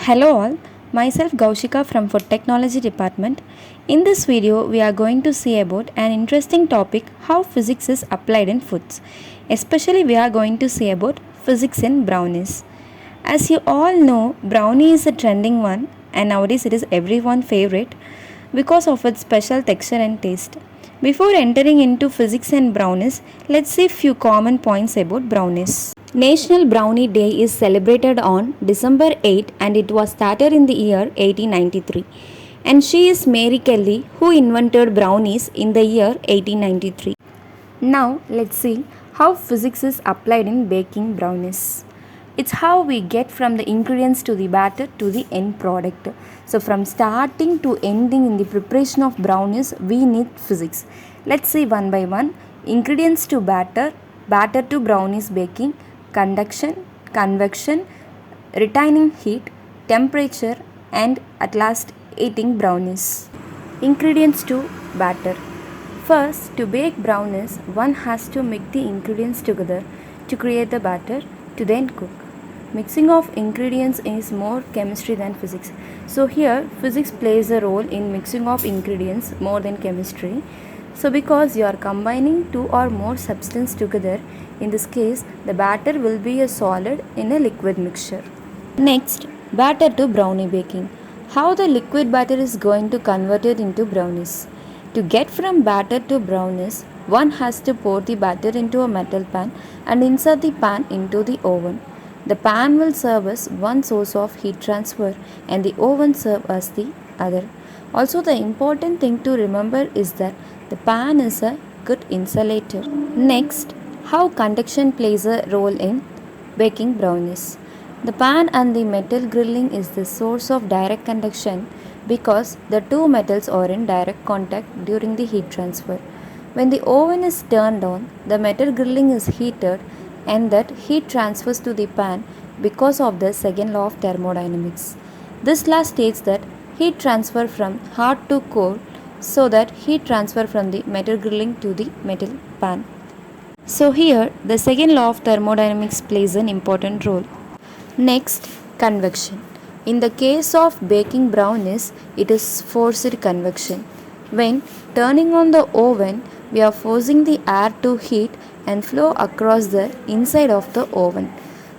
Hello all, myself Gaushika from Food Technology Department. In this video, we are going to see about an interesting topic, how physics is applied in foods. Especially we are going to see about physics in brownies. As you all know, brownie is a trending one and nowadays it is everyone's favorite because of its special texture and taste. Before entering into physics and brownies, let's see few common points about brownies. National Brownie Day is celebrated on December 8 and it was started in the year 1893. And she is Mary Kelly who invented brownies in the year 1893. Now let's see how physics is applied in baking brownies. It's how we get from the ingredients to the batter to the end product. So from starting to ending in the preparation of brownies, we need physics. Let's see one by one. Ingredients to batter, batter to brownies baking, conduction, convection, retaining heat, temperature, and at last eating brownies. Ingredients to batter. First, to bake brownies, one has to mix the ingredients together to create the batter to then cook. Mixing of ingredients is more chemistry than physics. So here physics plays a role in mixing of ingredients more than chemistry. So because you are combining two or more substances together, in this case the batter will be a solid in a liquid mixture. Next, batter to brownie baking. How the liquid batter is going to convert it into brownies. To get from batter to brownies, one has to pour the batter into a metal pan and insert the pan into the oven. The pan will serve as one source of heat transfer and the oven serve as the other. Also, the important thing to remember is that the pan is a good insulator. Next, how conduction plays a role in baking brownies. The pan and the metal grilling is the source of direct conduction because the two metals are in direct contact during the heat transfer. When the oven is turned on, the metal grilling is heated and that heat transfers to the pan because of the second law of thermodynamics. This law states that heat transfer from hot to cold, so that heat transfer from the metal grilling to the metal pan. So here the second law of thermodynamics plays an important role. Next, convection. In the case of baking brownies, it is forced convection. When turning on the oven, we are forcing the air to heat and flow across the inside of the oven.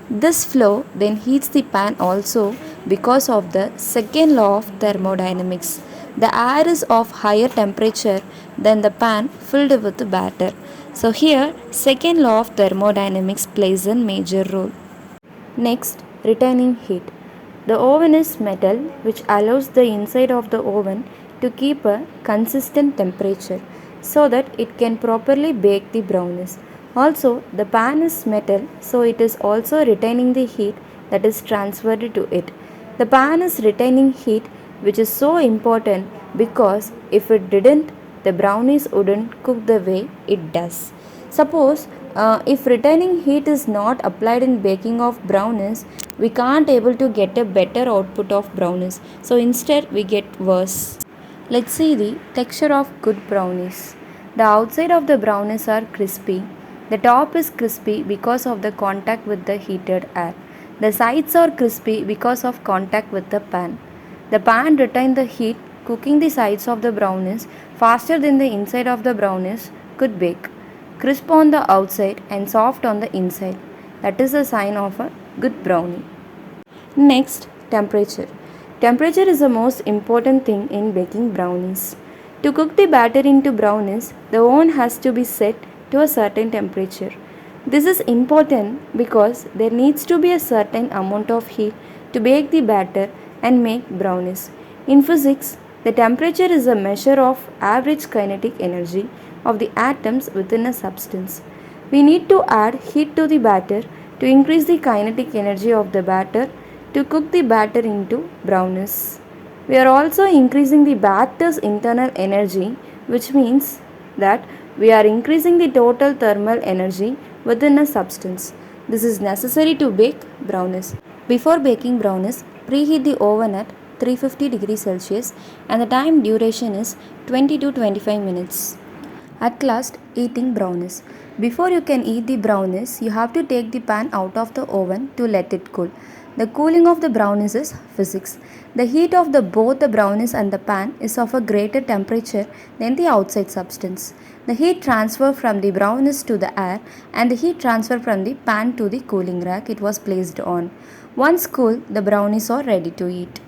This flow then heats the pan also because of the second law of thermodynamics. The air is of higher temperature than the pan filled with the batter. So here second law of thermodynamics plays a major role. Next, retaining heat. The oven is metal which allows the inside of the oven to keep a consistent temperature so that it can properly bake the brownies. Also, the pan is metal, so it is also retaining the heat that is transferred to it. The pan is retaining heat, which is so important because if it didn't, the brownies wouldn't cook the way it does. Suppose if retaining heat is not applied in baking of brownies, we can't able to get a better output of brownies. So instead we get worse. Let's see the texture of good brownies. The outside of the brownies are crispy. The top is crispy because of the contact with the heated air. The sides are crispy because of contact with the pan. The pan retains the heat, cooking the sides of the brownies faster than the inside of the brownies could bake. Crisp on the outside and soft on the inside. That is a sign of a good brownie. Next, temperature. Temperature is the most important thing in baking brownies. To cook the batter into brownies, the oven has to be set to a certain temperature. This is important because there needs to be a certain amount of heat to bake the batter and make brownies. In physics, the temperature is a measure of average kinetic energy of the atoms within a substance. We need to add heat to the batter to increase the kinetic energy of the batter to cook the batter into brownies. We are also increasing the batter's internal energy, which means that we are increasing the total thermal energy within a substance. This is necessary to bake brownies. Before baking brownies, preheat the oven at 350 degrees Celsius and the time duration is 20 to 25 minutes. At last, eating brownies. Before you can eat the brownies, you have to take the pan out of the oven to let it cool. The cooling of the brownies is physics. The heat of both the brownies and the pan is of a greater temperature than the outside substance. The heat transfer from the brownies to the air and the heat transfer from the pan to the cooling rack it was placed on. Once cool, the brownies are ready to eat.